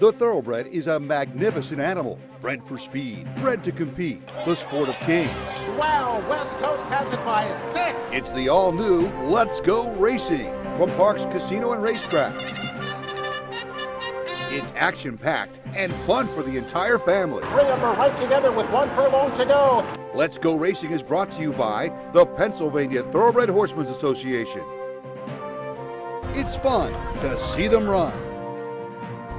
The thoroughbred is a magnificent animal, bred for speed, bred to compete, the sport of kings. Wow, West Coast has it by 6. It's the all-new Let's Go Racing from Parks Casino and Racetrack. It's action-packed and fun for the entire family. 3 of them are right together with 1 furlong to go. Let's Go Racing is brought to you by the Pennsylvania Thoroughbred Horsemen's Association. It's fun to see them run.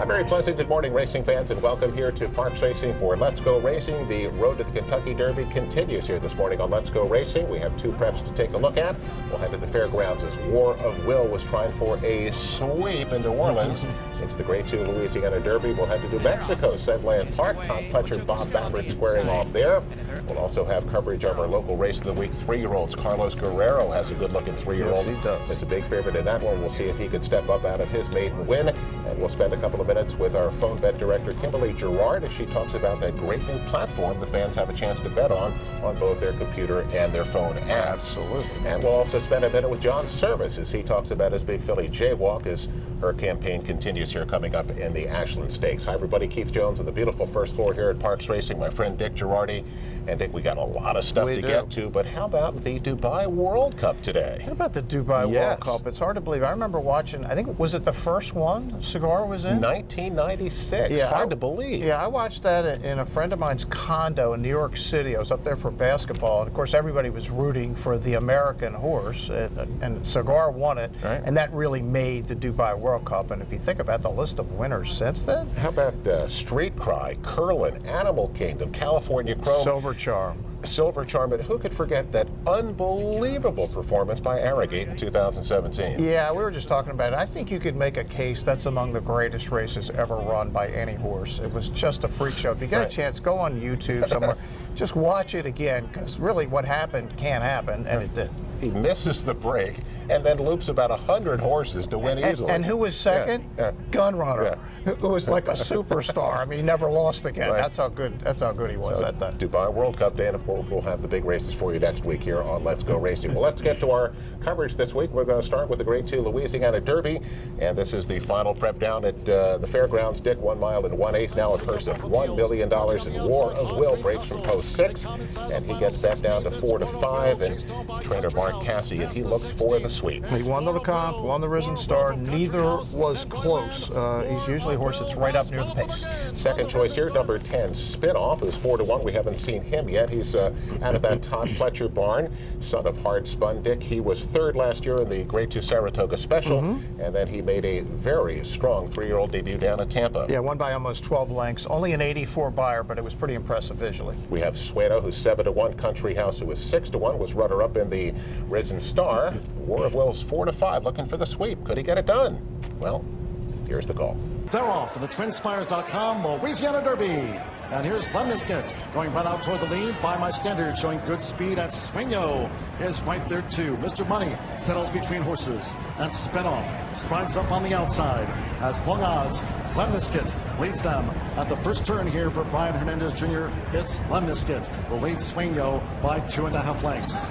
A very pleasant good morning, racing fans, and welcome here to Parks Racing for Let's Go Racing. The road to the Kentucky Derby continues here this morning on Let's Go Racing. We have 2 preps to take a look at. We'll head to the fairgrounds as War of Will was trying for a sweep in New Orleans. It's the Grade 2 Louisiana Derby. We'll head to New Mexico, Sedland Park. Tom Pletcher, Bob Baffert squaring off there. We'll also have coverage of our local race of the week, 3-year-olds. Carlos Guerrero has a good-looking 3-year-old. Yes, he does. It's a big favorite in that one. We'll see if he can step up out of his maiden win. And we'll spend a couple of minutes with our phone bet director, Kimberly Gerard, as she talks about that great new platform the fans have a chance to bet on both their computer and their phone apps. Absolutely. And we'll also spend a minute with John Service as he talks about his Big Philly Jaywalk as her campaign continues here coming up in the Ashland Stakes. Hi, everybody. Keith Jones on the beautiful first floor here at Parks Racing. My friend Dick Girardi. And Dick, we got a lot of stuff to get to, but how about the Dubai World Cup today? How about the Dubai World Cup? It's hard to believe. I remember watching, I think, was it the first one Cigar was in? 1996. Yeah, hard to believe. Yeah, I watched that in a friend of mine's condo in New York City. I was up there for basketball, and of course everybody was rooting for the American horse, and Cigar won it, right. And that really made the Dubai World Cup. And if you think about the list of winners since then. How about Street Cry, Curlin, Animal Kingdom, California Chrome, Silver Charm, and who could forget that unbelievable performance by Arrogate in 2017? Yeah, we were just talking about it. I think you could make a case that's among the greatest races ever run by any horse. It was just a freak show. If you get a chance, go on YouTube somewhere. Just watch it again, because really what happened can happen, and it did. He misses the break and then loops about 100 horses to win easily. And who was second? Gunrunner, who was like a superstar. I mean, he never lost again. Right. That's how good he was that time. Dubai World Cup Day, and of course we'll have the big races for you next week here on Let's Go Racing. Well, let's get to our coverage this week. We're going to start with the Grade 2 Louisiana Derby, and this is the final prep down at the fairgrounds. Dick, 1 mile and 1/8, now a purse of $1 million, and War of Will breaks from post 6, and he gets that down to 4 to 5, and trainer Mark Cassie, and he looks for the sweep. He won the Lecomte, won the Risen Star. Neither was close. He's usually a horse that's right up near the pace. Second choice here, number 10, Spinoff, who's 4 to 1. We haven't seen him yet. He's out of that Todd Pletcher barn, son of Hard Spun Dick. He was 3rd last year in the Grade 2 Saratoga Special, and then he made a very strong 3-year-old debut down at Tampa. Yeah, won by almost 12 lengths. Only an 84 buyer, but it was pretty impressive visually. We have Suedo, who's 7 to 1. Country House, who was 6 to 1, was runner-up in the Risen Star. War of Will's 4 to 5, looking for the sweep. Could he get it done? Well, here's the call. They're off for the TwinSpires.com Louisiana Derby. And here's Lemnisket going right out toward the lead. By My Standard showing good speed at Swingo is right there too. Mr. Money settles between horses, and Spinoff strides up on the outside as long odds. Lemnisket leads them at the first turn here for Brian Hernandez Jr. It's Lemnisket who leads Swingo by 2.5 lengths.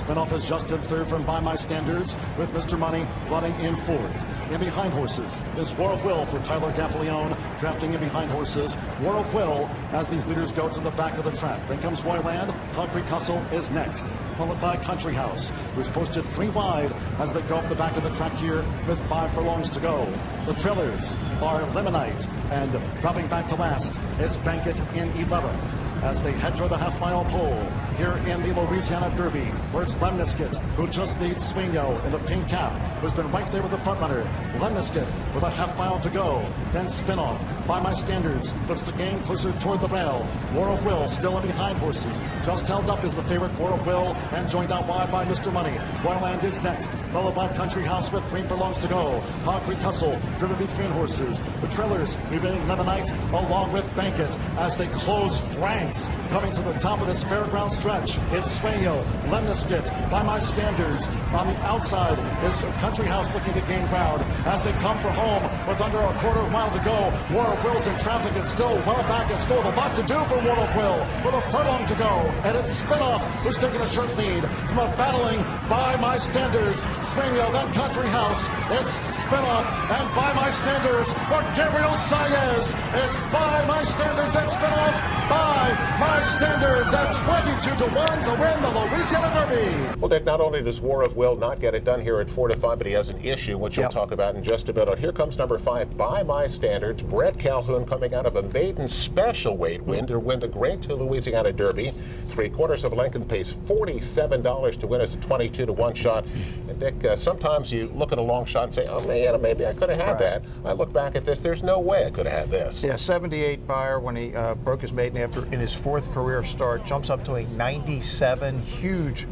Spinoff is just in 3rd from By My Standards, with Mr. Money running in 4th. In behind horses is War of Will for Tyler Gaffalione, drafting in behind horses. War of Will as these leaders go to the back of the track. Then comes Royland. Concrete Hustle is next, followed by Country House, who's posted 3 wide as they go up the back of the track here with 5 furlongs to go. The trailers are Lemonite, and dropping back to last is Bankit in 11th. As they head toward the half-mile pole here in the Louisiana Derby, where it's Lemnisket, who just leads Swingo in the pink cap, who's been right there with the front runner. Lemnisket with a half-mile to go. Then Spinoff, By My Standards, puts the game closer toward the rail. War of Will still in behind horses. Just held up is the favorite War of Will, and joined out wide by Mr. Money. Royland is next, followed by Country House with 3 furlongs to go. Concrete Hustle driven between horses. The trailers moving Lemonite along with Bankit as they close ranks. Coming to the top of this fairground stretch, it's Swingo, Lemnisket, By My Standards. On the outside is Country House looking to gain ground as they come for home with under a quarter mile to go. War of Will's in traffic and still well back and still a lot to do for War of Will with a furlong to go. And it's Spinoff who's taking a short lead from a battling By My Standards. Swingo, then Country House. It's Spinoff and By My Standards for Gabriel Saez. this. It's By My Standards at Spinoff. By My Standards at 22-1 to win the Louisiana Derby. Well, Dick, not only does War of Will not get it done here at 4-5, but he has an issue, which we'll talk about in just a minute. Here comes number 5, By My Standards. Brett Calhoun coming out of a maiden special weight win to win the Great Louisiana Derby. 3/4 of a length and pays $47 to win as a 22-1 shot. And Dick, sometimes you look at a long shot and say, oh man, maybe I could have had that. I look back at this, there's no way I could have had this. Yeah, 78 Beyer when he broke his maiden after in his 4th career start, jumps up to a 97, huge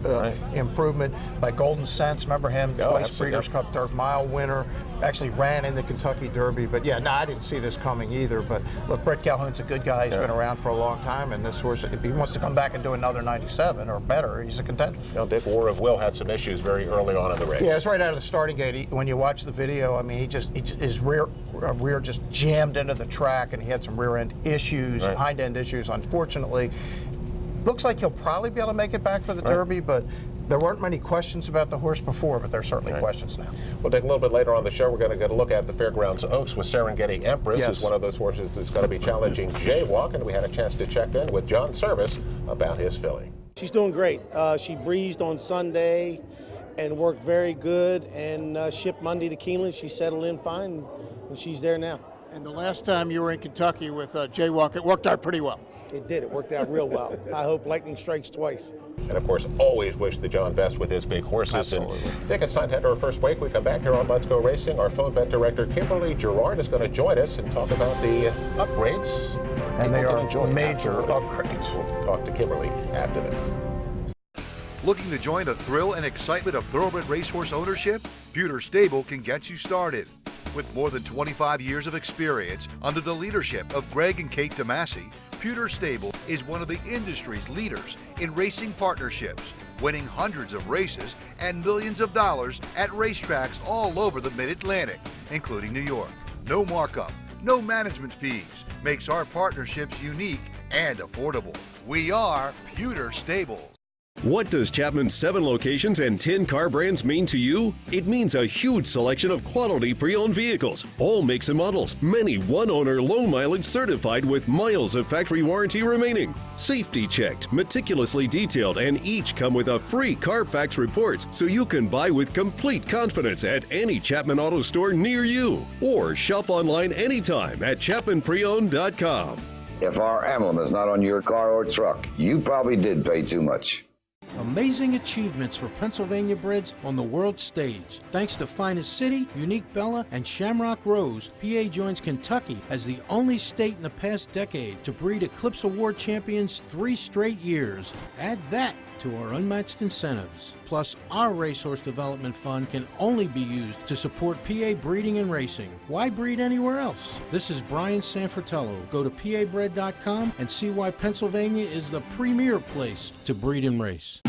improvement by Golden Sense. Remember him, twice Breeders' Cup Dirt Mile winner, actually ran in the Kentucky Derby. But yeah, no, I didn't see this coming either. But look, Brett Calhoun's a good guy. He's been around for a long time, and this horse, if he wants to come back and do another 97 or better, he's a contender. Now, Dick, War of Will had some issues very early on in the race. Yeah, it's right out of the starting gate. When you watch the video, I mean, his rear just jammed into the track, and he had some rear end issues, hind end issues. Unfortunately, looks like he'll probably be able to make it back for the Derby, but there weren't many questions about the horse before, but there's certainly questions now. We'll take a little bit later on the show. We're going to get a look at the Fairgrounds Oaks with Serengeti Empress. Is one of those horses that's going to be challenging Jaywalk, and we had a chance to check in with John Service about his filly. She's doing great. She breezed on Sunday and worked very good, and shipped Monday to Keeneland. She settled in fine, and she's there now. And the last time you were in Kentucky with Jaywalk, it worked out pretty well. It did. It worked out real well. I hope lightning strikes twice. And of course, always wish the John best with his big horses. Absolutely. And Dick, it's time to head to our first break. We come back here on Let's Go Racing. Our phone bet director, Kimberly Gerard, is going to join us and talk about the upgrades. And they are major upgrades. We'll talk to Kimberly after this. Looking to join the thrill and excitement of thoroughbred racehorse ownership? Pewter Stable can get you started. With more than 25 years of experience under the leadership of Greg and Kate DeMasi, Pewter Stable is one of the industry's leaders in racing partnerships, winning hundreds of races and millions of dollars at racetracks all over the Mid-Atlantic, including New York. No markup, no management fees makes our partnerships unique and affordable. We are Pewter Stable. What does Chapman's 7 locations and 10 car brands mean to you? It means a huge selection of quality pre-owned vehicles, all makes and models, many one-owner, low-mileage certified with miles of factory warranty remaining. Safety checked, meticulously detailed, and each come with a free Carfax report so you can buy with complete confidence at any Chapman Auto store near you. Or shop online anytime at ChapmanPreowned.com. If our emblem is not on your car or truck, you probably did pay too much. Amazing achievements for Pennsylvania breds on the world stage. Thanks to Finest City, Unique Bella, and Shamrock Rose, PA joins Kentucky as the only state in the past decade to breed Eclipse Award champions 3 straight years. Add that to our unmatched incentives. Plus, our Racehorse Development Fund can only be used to support PA breeding and racing. Why breed anywhere else? This is Brian Sanfratello. Go to pabred.com and see why Pennsylvania is the premier place to breed and race.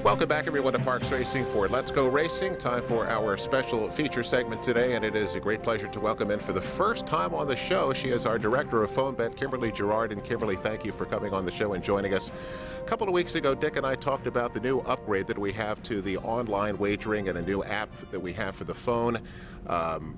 Welcome back, everyone, to Parks Racing for Let's Go Racing. Time for our special feature segment today, and it is a great pleasure to welcome in for the first time on the show. She is our director of phone bet, Kimberly Gerard. And Kimberly, thank you for coming on the show and joining us. A couple of weeks ago, Dick and I talked about the new upgrade that we have to the online wagering and a new app that we have for the phone.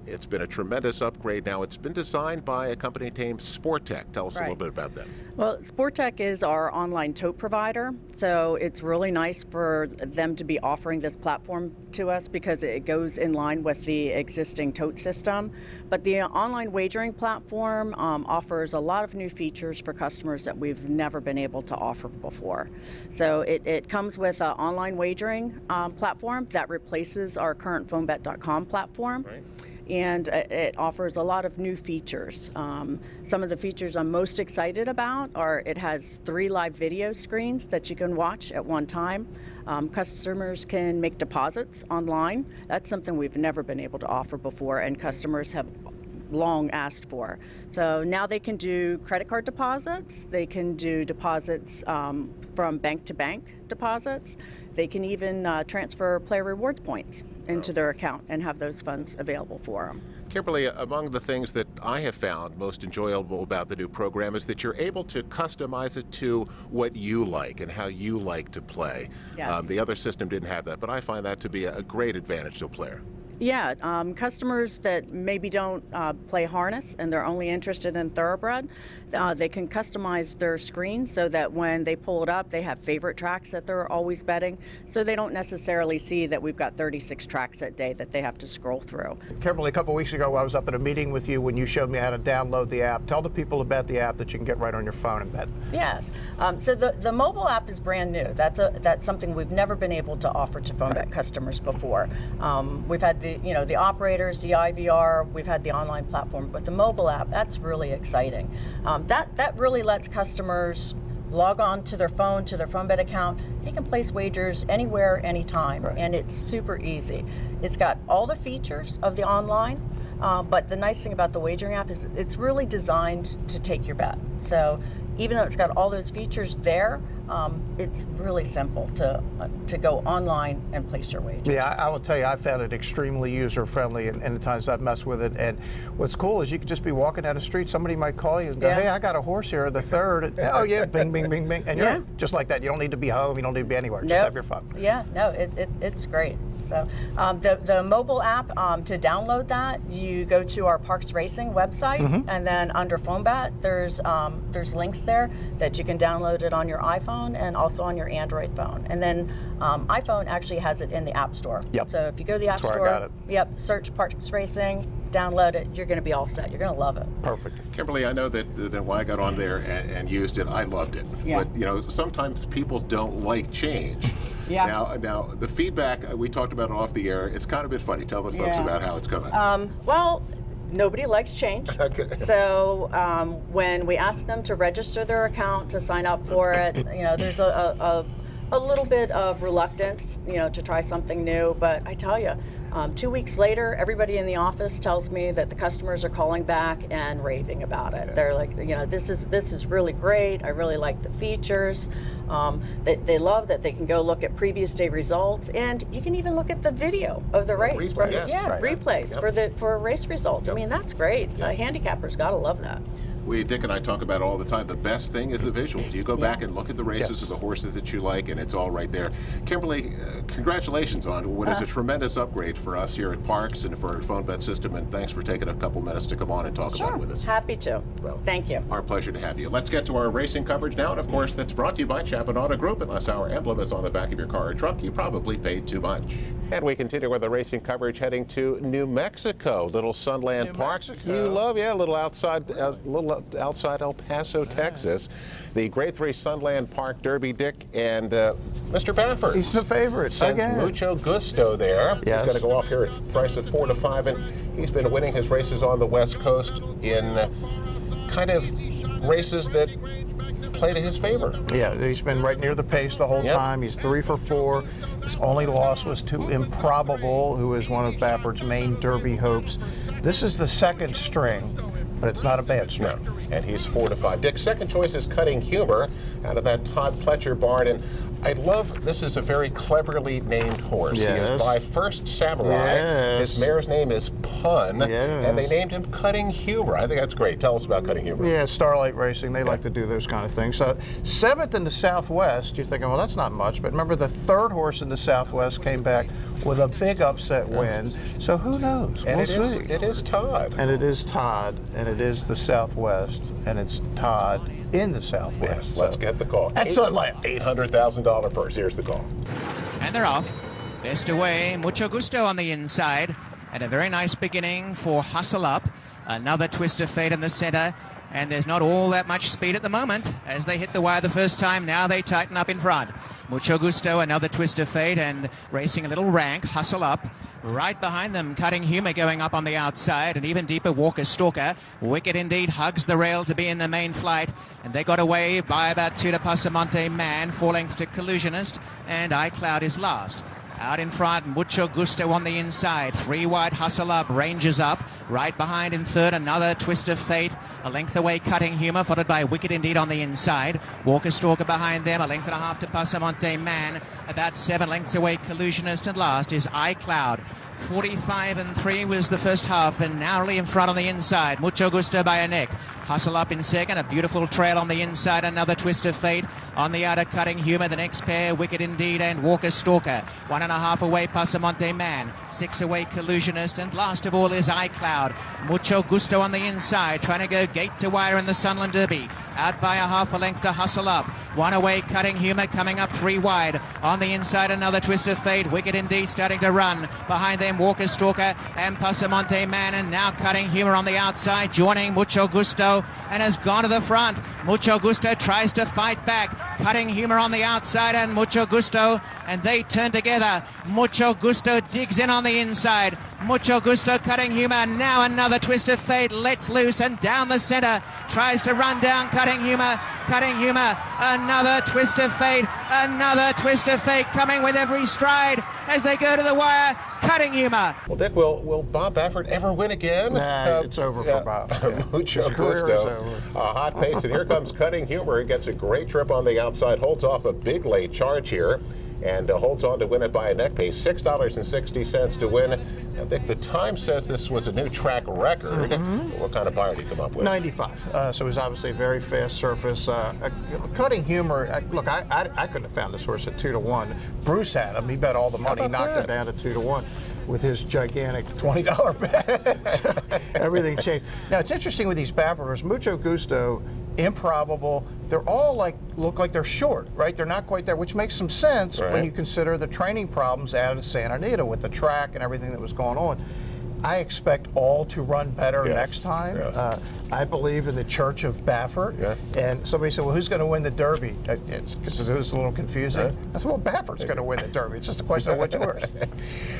It's been a tremendous upgrade. Now, it's been designed by a company named Sportech. Tell us a little bit about that. Well, Sportech is our online tote provider, so it's really nice for them to be offering this platform to us because it goes in line with the existing tote system. But the online wagering platform offers a lot of new features for customers that we've never been able to offer before. So it comes with an online wagering platform that replaces our current phonebet.com platform. Right. And it offers a lot of new features. Some of the features I'm most excited about are it has 3 live video screens that you can watch at one time. Customers can make deposits online. That's something we've never been able to offer before, and customers have long asked for. So now they can do credit card deposits. They can do deposits from bank to bank deposits. They can even transfer player rewards points into their account and have those funds available for them. Kimberly, among the things that I have found most enjoyable about the new program is that you're able to customize it to what you like and how you like to play. Yes. The other system didn't have that, but I find that to be a great advantage to a player. Yeah, customers that maybe don't play harness and they're only interested in thoroughbred, they can customize their screen so that when they pull it up, they have favorite tracks that they're always betting, so they don't necessarily see that we've got 36 tracks that day that they have to scroll through. Kimberly, a couple weeks ago I was up at a meeting with you when you showed me how to download the app. Tell the people about the app that you can get right on your phone and bet. Yes, so the mobile app is brand new. That's something we've never been able to offer to phone bet customers before. We've had the operators, the IVR, we've had the online platform, but the mobile app, that's really exciting. That really lets customers log on to their phone bet account. They can place wagers anywhere, anytime, and it's super easy. It's got all the features of the online, but the nice thing about the wagering app is it's really designed to take your bet. So even though it's got all those features there, it's really simple to go online and place your wagers. Yeah, I will tell you, I found it extremely user-friendly in the times I've messed with it. And what's cool is you could just be walking down the street, somebody might call you and go, hey, I got a horse here, the third. And, oh, yeah, bing, bing, bing, bing. And you're just like that. You don't need to be home. You don't need to be anywhere. Just have your phone. Yeah, no, it's great. So the mobile app, to download that, you go to our Parks Racing website, and then under phone bet, there's links there that you can download it on your iPhone and also on your Android phone. And then iPhone actually has it in the App Store. Yep. So if you go to the App Store, I got it. Search Parks Racing, download it, you're going to be all set. You're going to love it. Perfect. Kimberly, I know that when I got on there and used it, I loved it. Yeah. But sometimes people don't like change. Yeah. Now the feedback, we talked about it off the air. It's kind of a bit funny. Tell the folks about how it's coming. Well, nobody likes change. Okay. So when we ask them to register their account, to sign up for it, there's a little bit of reluctance, to try something new. But I tell you, 2 weeks later, everybody in the office tells me that the customers are calling back and raving about it. They're like, this is really great. I really like the features. They love that they can go look at previous day results, and you can even look at the video of the race. Replays for race results. I mean, that's great. Handicappers gotta love that. Dick and I talk about it all the time. The best thing is the visuals. You go back and look at the races of the horses that you like, and it's all right there. Kimberly, congratulations on what is a tremendous upgrade for us here at Parks and for our phone bet system, and thanks for taking a couple minutes to come on and talk about it with us. Happy to. Well, thank you. Our pleasure to have you. Let's get to our racing coverage now, and of course, that's brought to you by Chapman Auto Group. Unless our emblem is on the back of your car or truck, you probably paid too much. And we continue with the racing coverage heading to New Mexico, Little Sunland Park. You love, a little outside El Paso, Texas. The Grade 3 Sunland Park Derby, Dick, and Mr. Baffert. He's the favorite. Sends mucho gusto there. Yes. He's going to go off here at a price of 4 to 5, and he's been winning his races on the West Coast in kind of races that play to his favor. Yeah, he's been right near the pace the whole time. He's 3 for 4. His only loss was to Improbable, who is one of Baffert's main Derby hopes. This is the second string, but it's not a bad string. No. And he's 4 to 5. Dick's second choice is Cutting Humor out of that Todd Pletcher barn. And I love, this is a very cleverly named horse. Yes. He is by First Samurai. Yes. His mare's name is Pun. Yes. And they named him Cutting Humor. I think that's great. Tell us about Cutting Humor. Yeah, Starlight Racing, they like to do those kind of things. So 7th in the Southwest, you're thinking, well, that's not much. But remember, the third horse in the Southwest came back with a big upset win. So who knows? And we'll see. It is Todd. And it is Todd, and it is the Southwest, and it's Todd in the Southwest. Yes, let's get the call. Excellent layout. $800,000 purse. Here's the call. And they're off. Best away. Mucho gusto on the inside. And a very nice beginning for Hustle Up. Another twist of fate in the center. And there's not all that much speed at the moment. As they hit the wire the first time, now they tighten up in front. Mucho gusto, another twist of fate, and racing a little rank. Hustle Up. Right behind them, Cutting Humor going up on the outside, and even deeper, Walker Stalker. Wicked Indeed hugs the rail to be in the main flight, and they got away by about 2 to Pasamonte Man, 4 lengths to Collusionist, and iCloud is last. Out in front, Mucho Gusto on the inside. 3 wide, Hustle Up, Ranges up. Right behind in third, another Twist of Fate. A length away, Cutting Humor, followed by Wicked Indeed on the inside. Walker Stalker behind them, a length and a half to Pasamonte Man. About 7 lengths away, Collusionist, and last is iCloud. 45-3 was the first half, and narrowly in front on the inside. Mucho Gusto by a neck. Hustle Up in second, a beautiful trail on the inside, another Twist of Fate. On the outer, Cutting Humor, the next pair, Wicked Indeed and Walker Stalker. 1.5 away, Pasamonte Man. 6 away, Collusionist, and last of all is iCloud. Mucho Gusto on the inside, trying to go gate to wire in the Sunland Derby. Out by a half a length to Hustle Up. 1 away, Cutting Humor, coming up 3 wide. On the inside, another Twist of Fate. Wicked Indeed starting to run. Behind them, Walker Stalker and Pasamonte Man, and now Cutting Humor on the outside, joining Mucho Gusto, and has gone to the front. Mucho Gusto tries to fight back. Cutting Humor on the outside, and Mucho Gusto, and they turn together. Mucho Gusto digs in on the inside. Mucho Gusto, Cutting Humor, now another Twist of Fate, lets loose and down the center, tries to run down Cutting Humor. Cutting Humor, another Twist of Fate, another Twist of Fate coming with every stride as they go to the wire. Cutting Humor. Well, Dick, will Bob Baffert ever win again? Nah, it's over for Bob. Yeah. Mucho Gusto. A hot pace, and here comes Cutting Humor. He gets a great trip on the outside, holds off a big late charge here, and holds on to win it by a neck pace. $6.60 to win. I think the time says this was a new track record. What kind of bar did he come up with? 95. So it was obviously a very fast surface. Cutting Humor, look, I couldn't have found this horse at 2-1. Bruce had him. He bet all the money. He knocked him down to 2-1 with his gigantic $20 bet. So everything changed. Now, it's interesting with these Bafferers. Mucho Gusto, Improbable, they're all look like they're short, right? They're not quite there, which makes some sense when you consider the training problems out of Santa Anita with the track and everything that was going on. I expect all to run better next time. I believe in the Church of Baffert. And somebody said, well, who's going to win the Derby? Because it was a little confusing. I said, well, Baffert's going to win the Derby. It's just a question of which horse.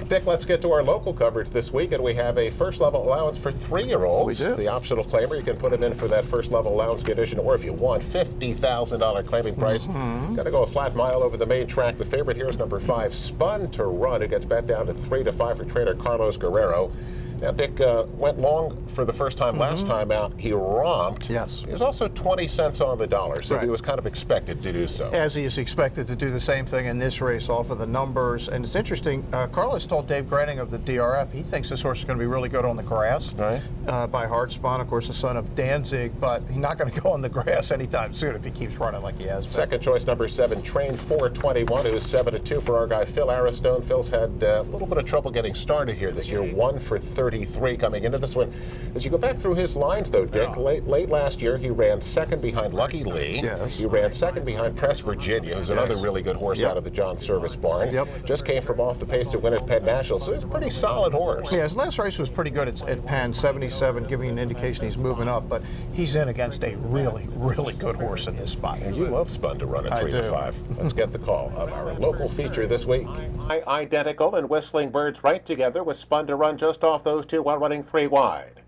Dick, let's get to our local coverage this week, and we have a first-level allowance for 3-year-olds. We do. The optional claimer, you can put it in for that first-level allowance condition, or if you want, $50,000 claiming price. Got to go a flat mile over the main track. The favorite here is number 5, Spun to Run, who gets bet down to 3-5 for trainer Carlos Guerrero. Now, Dick went long for the first time last time out. He romped. Yes. He was also 20 cents on the dollar, so he was kind of expected to do so. As he is expected to do the same thing in this race off of the numbers. And it's interesting, Carlos told Dave Grenning of the DRF, he thinks this horse is going to be really good on the grass. By Hard Spawn, of course, the son of Danzig, but he's not going to go on the grass anytime soon if he keeps running like he has been. Second choice, number 7, Train 421, who's 7-2 for our guy Phil Aristone. Phil's had a little bit of trouble getting started here this year, 1 for 33 coming into this one. As you go back through his lines, though, Dick, late last year, he ran second behind Lucky Lee. He ran second behind Press Virginia, who's another really good horse out of the John Service barn. Just came from off the pace to win at Penn National, so he's a pretty solid horse. Yeah, his last race was pretty good at Penn, 77, giving an indication he's moving up, but he's in against a really, really good horse in this spot. And you love Spun to run at 3-5. Let's get the call of our local feature this week. Identical and Whistling Birds right together with Spun to Run just off those two while running 3 wide.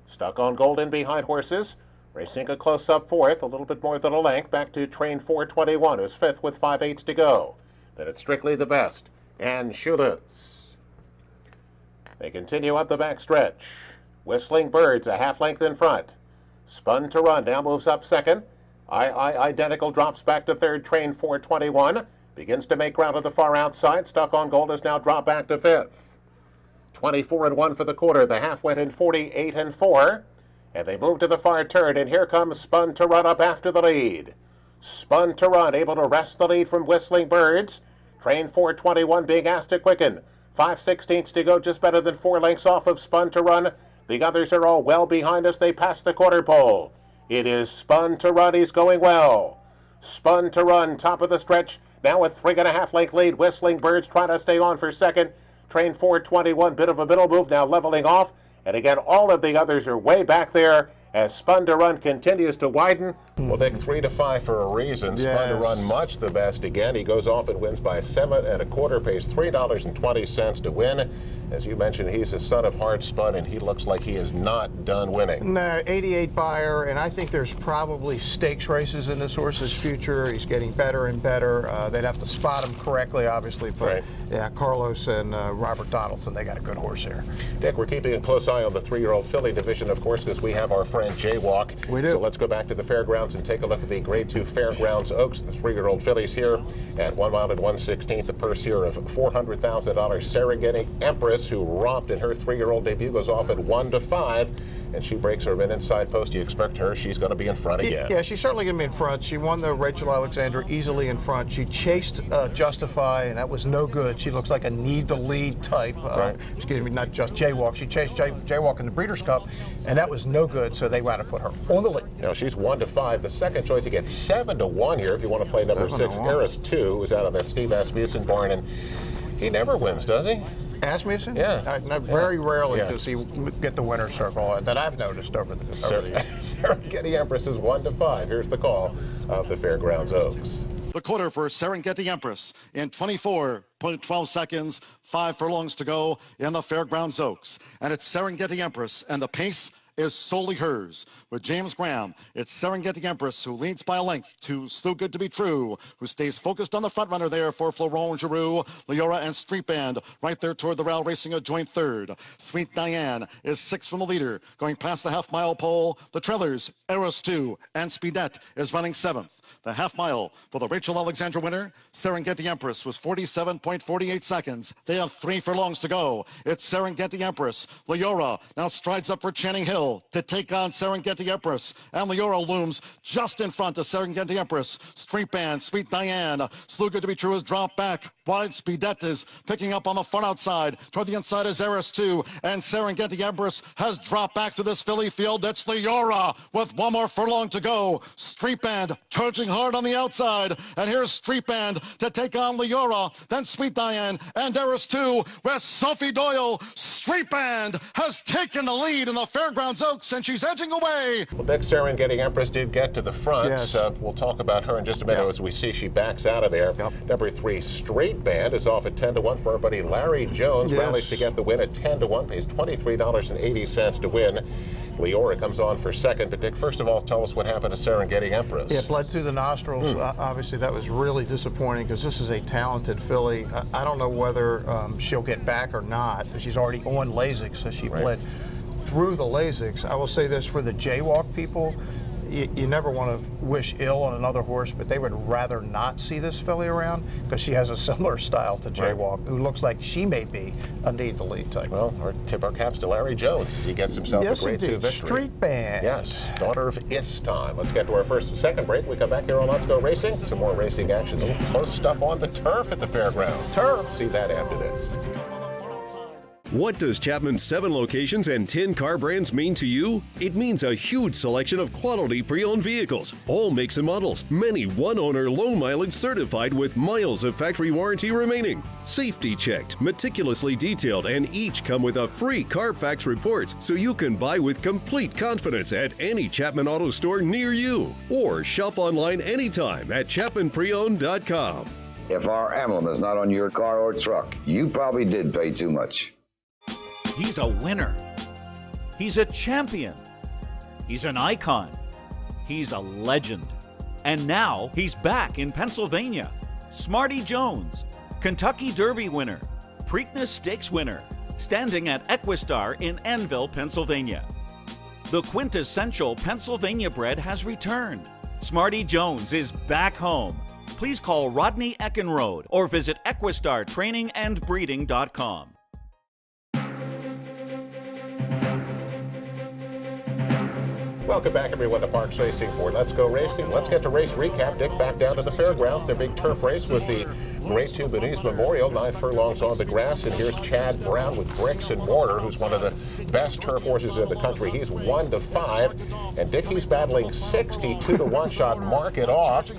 Stuck on Golden behind horses. Racing a close-up 4th, a little bit more than a length, back to Train 421, who's 5th with 5/8 to go. Then it's Strictly the Best and Shoeless. They continue up the back stretch. Whistling Birds a half length in front. Spun to Run now moves up second. Identical drops back to third. Train 421 begins to make ground to the far outside. Stuck on Gold has now dropped back to 5th. 24-1 for the quarter. The half went in 48-4. And they move to the far turn, and here comes Spun to Run up after the lead. Spun to Run able to wrest the lead from Whistling Birds. Train 421 being asked to quicken. 5/16 to go, just better than 4 lengths off of Spun to Run. The others are all well behind us. They pass the quarter pole. It is Spun to Run. He's going well. Spun to Run, top of the stretch. Now with 3.5 length lead. Whistling Birds trying to stay on for second. Train 421, bit of a middle move, now leveling off. And again, all of the others are way back there as Spun to Run continues to widen. Well, Dick, 3-5 for a reason. Spun to Run much the best again. He goes off and wins by 7 1/4, pays $3.20 to win. As you mentioned, he's the son of Hard Spun, and he looks like he is not done winning. No, 88 buyer, and I think there's probably stakes races in this horse's future. He's getting better and better. They'd have to spot him correctly, obviously, but yeah, Carlos and Robert Donaldson, they got a good horse here. Dick, we're keeping a close eye on the 3-year-old filly division, of course, because we have our friend friend Jaywalk. We do. So let's go back to the fairgrounds and take a look at the Grade 2 Fairgrounds Oaks. The 3-year-old fillies here at 1 mile and 1/16. The purse here of $400,000. Serengeti Empress, who romped in her 3-year-old debut, goes off at 1-5. And she breaks her an inside post. You expect her, she's going to be in front again. Yeah, she's certainly going to be in front. She won the Rachel Alexander easily in front. She chased Justify, and that was no good. She looks like a need-to-lead type. Right. Excuse me, not just Jaywalk. She chased Jaywalk in the Breeders' Cup, and that was no good, so they want to put her on the lead. Now, she's 1-5. The second choice, you get 7-1 here if you want to play number 6, Eris 2, who's out of that Steve Asmussen barn, and he never wins, does he? Asmussen? Yeah. Very rarely does he get the winner's circle that I've noticed over the years. Serengeti Empress is 1-5. Here's the call of the Fairgrounds Oaks. The quarter for Serengeti Empress in 24.12 seconds, 5 furlongs to go in the Fairgrounds Oaks. And it's Serengeti Empress, and the pace is solely hers. With James Graham, it's Serengeti Empress who leads by a length to Still Good to Be True, who stays focused on the front runner there for Florent Giroux, Leora and Street Band right there toward the rail racing a joint third. Sweet Diane is 6 from the leader, going past the half-mile pole. The trailers, Eros 2 and Speedette is running 7th. The half mile for the Rachel Alexander winner, Serengeti Empress, was 47.48 seconds. They have 3 furlongs to go. It's Serengeti Empress. Leora now strides up for Channing Hill to take on Serengeti Empress. And Leora looms just in front of Serengeti Empress. Street Band, Sweet Diane. Still Good to Be True has dropped back. Wide Speedette is picking up on the front outside. Toward the inside is Eris 2. And Serengeti Empress has dropped back to this filly field. It's Leora with 1 more furlong to go. Street Band charging hard on the outside, and here's Street Band to take on Leora, then Sweet Diane, and Eris 2 with Sophie Doyle. Street Band has taken the lead in the Fairgrounds Oaks, and she's edging away. Well, Dick, Serengeti Empress did get to the front. Yes. We'll talk about her in just a minute as we see she backs out of there. Number 3, Street Band, is off at 10-1 for our buddy Larry Jones. Rallies to get the win at 10-1, pays $23.80 to win. Leora comes on for second, but Dick, first of all, tell us what happened to Serengeti Empress. Yeah, blood through the nostrils. Obviously, that was really disappointing because this is a talented filly. I don't know whether she'll get back or not. She's already on Lasix, so she bled through the Lasix. I will say this for the Jaywalk people. You never want to wish ill on another horse, but they would rather not see this filly around because she has a similar style to Jaywalk, who looks like she may be a need-to-lead type. Well, tip our caps to Larry Jones as he gets himself a Grade 2 victory. Street Band. Yes, daughter of Time. Let's get to our second break. We come back here on Let's Go Racing. Some more racing action. A little close stuff on the turf at the fairgrounds. Turf. See that after this. What does Chapman's 7 locations and 10 car brands mean to you? It means a huge selection of quality pre-owned vehicles, all makes and models, many one-owner, low-mileage certified with miles of factory warranty remaining. Safety checked, meticulously detailed, and each come with a free Carfax report so you can buy with complete confidence at any Chapman Auto store near you. Or shop online anytime at ChapmanPreowned.com. If our emblem is not on your car or truck, you probably did pay too much. He's a winner. He's a champion. He's an icon. He's a legend. And now he's back in Pennsylvania. Smarty Jones, Kentucky Derby winner, Preakness Stakes winner, standing at Equistar in Annville, Pennsylvania. The quintessential Pennsylvania bred has returned. Smarty Jones is back home. Please call Rodney Eckenrode or visit EquistarTrainingAndBreeding.com. Welcome back, everyone, to Parks Racing for Let's Go Racing. Let's get to race recap. Dick, back down to the fairgrounds. Their big turf race was the Grade 2 Belize Memorial, 9 furlongs on the grass. And here's Chad Brown with Bricks and Mortar, who's one of the best turf horses in the country. He's 1-5. And Dick, he's battling 62-1 shot. Mark it off.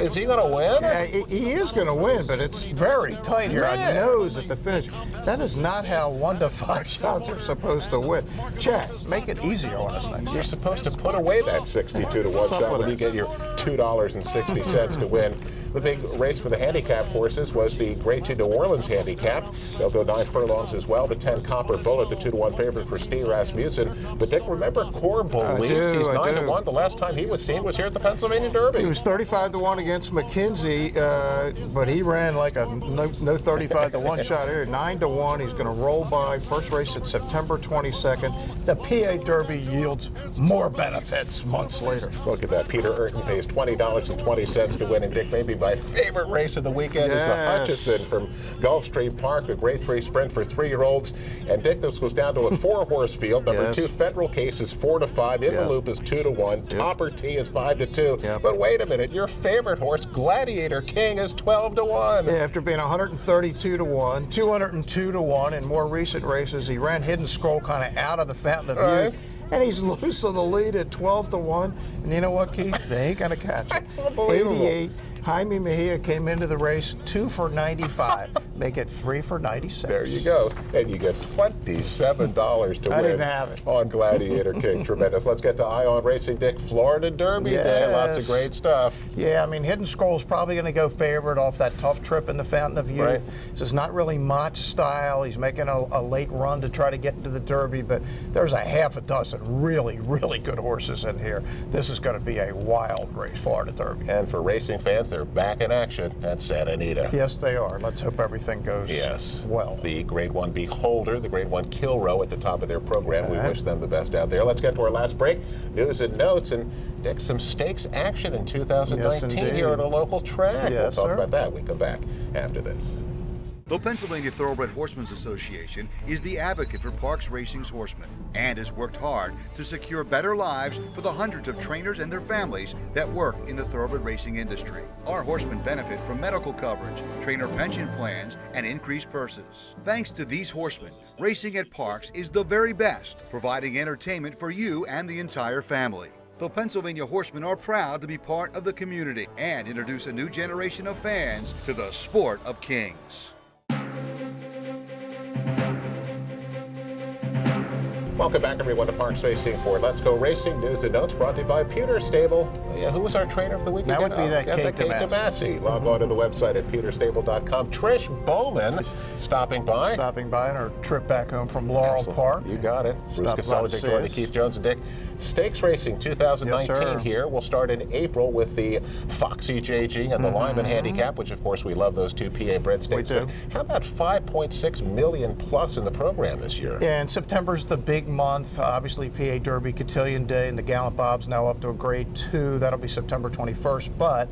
Is he going to win? Yeah, he is going to win, but it's very tight here. I knows at the finish. That is not how 1-5 shots are supposed to win. Chad, make it easier on us next time. You're supposed to put away that 62-1 shot when you get your $2.60 to win. The big race for the handicap horses was the Grade 2 New Orleans handicap. They'll go 9 furlongs as well. The 10 Copper Bullet, the 2-1 favorite for Steve Rasmussen. But Dick, remember Corbo Leafs? He's 9-1. The last time he was seen was here at the Pennsylvania Derby. He was 35-1 against McKenzie, but he ran like a no 35-1 shot here. 9-1. He's going to roll by. First race at September 22nd. The PA Derby yields more benefits months later. Look at that. Peter Urton pays $20.20 to win. And Dick, maybe my favorite race of the weekend is the Hutchison from Gulfstream Park, a Grade 3 sprint for 3-year-olds. And Dick, this goes down to a 4-horse field. Number 2 Federal Case is 4-5. In the Loop is 2-1. Topper T is 5-2. But wait a minute, your favorite horse, Gladiator King, is 12-1. Yeah, after being 132-1, 202-1 in more recent races, he ran Hidden Scroll kind of out of the Fountain of Youth. And he's loose on the lead at 12-1. And you know what, Keith? They ain't going to catch him. That's unbelievable. 88. Jaime Mejia came into the race 2 for 95. Make it 3 for 96. There you go. And you get $27 to win on Gladiator King. Tremendous. Let's get to Ion Racing, Dick. Florida Derby Day. Lots of great stuff. Yeah, I mean, Hidden Scroll's probably going to go favorite off that tough trip in the Fountain of Youth. Right. This is not really Mott's style. He's making a late run to try to get into the Derby, but there's a half a dozen really, really good horses in here. This is going to be a wild race, Florida Derby. And for racing fans, they're back in action at Santa Anita. Yes, they are. Let's hope everything goes well. The Grade 1 Beholder, the Grade 1 Kilrow at the top of their program. We wish them the best out there. Let's get to our last break. News and notes. And Dick, some stakes action in 2019 here at a local track. Yes, we'll talk about that. We come back after this. The Pennsylvania Thoroughbred Horsemen's Association is the advocate for Parks Racing's horsemen and has worked hard to secure better lives for the hundreds of trainers and their families that work in the thoroughbred racing industry. Our horsemen benefit from medical coverage, trainer pension plans, and increased purses. Thanks to these horsemen, racing at Parks is the very best, providing entertainment for you and the entire family. The Pennsylvania Horsemen are proud to be part of the community and introduce a new generation of fans to the sport of kings. Welcome back, everyone, to Parks Racing for Let's Go Racing News and Notes, brought to you by Pewter Stable. Yeah, who was our trainer of the week That again? would be that Kate DeMassey. Log on to the website at pewterstable.com. Trish Bowman stopping by. Stopping by on her trip back home from Laurel Park. You got it. Bruce Casella, Dick Doherty, Keith Jones, and Dick. Stakes Racing 2019 here. We'll start in April with the Foxy JG and the Lyman Handicap, which, of course, we love those two PA bred stakes. We do. How about 5.6 million plus in the program this year? Yeah, and September's the big month. Obviously, PA Derby, Cotillion Day, and the Gallant Bob's now up to a Grade 2. That'll be September 21st. But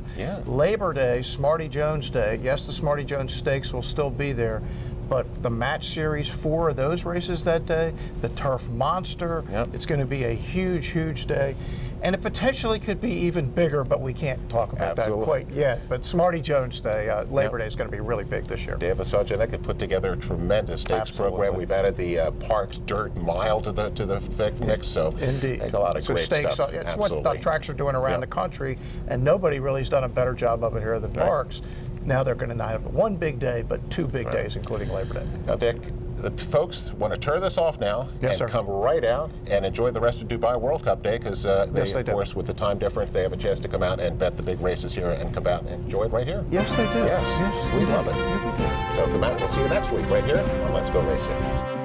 Labor Day, Smarty Jones Day. Yes, the Smarty Jones Stakes will still be there. But the match series, 4 of those races that day, the Turf Monster, it's going to be a huge, huge day. And it potentially could be even bigger, but we can't talk about that quite yet. But Smarty Jones Day, Labor Day is going to be really big this year. Dave Asajanek had put together a tremendous stakes program. We've added the Parks Dirt Mile to the mix, so indeed, a lot of great stakes, stuff. It's what tracks are doing around the country, and nobody really has done a better job of it here than Parks. Now they're going to not have one big day, but 2 big days, including Labor Day. Now, Dick, the folks want to turn this off now and come right out and enjoy the rest of Dubai World Cup Day, because they, of course, with the time difference, they have a chance to come out and bet the big races here and come out and enjoy it right here. Yes, they do. Yes, we love it. So come out. We'll see you next week right here on Let's Go Racing.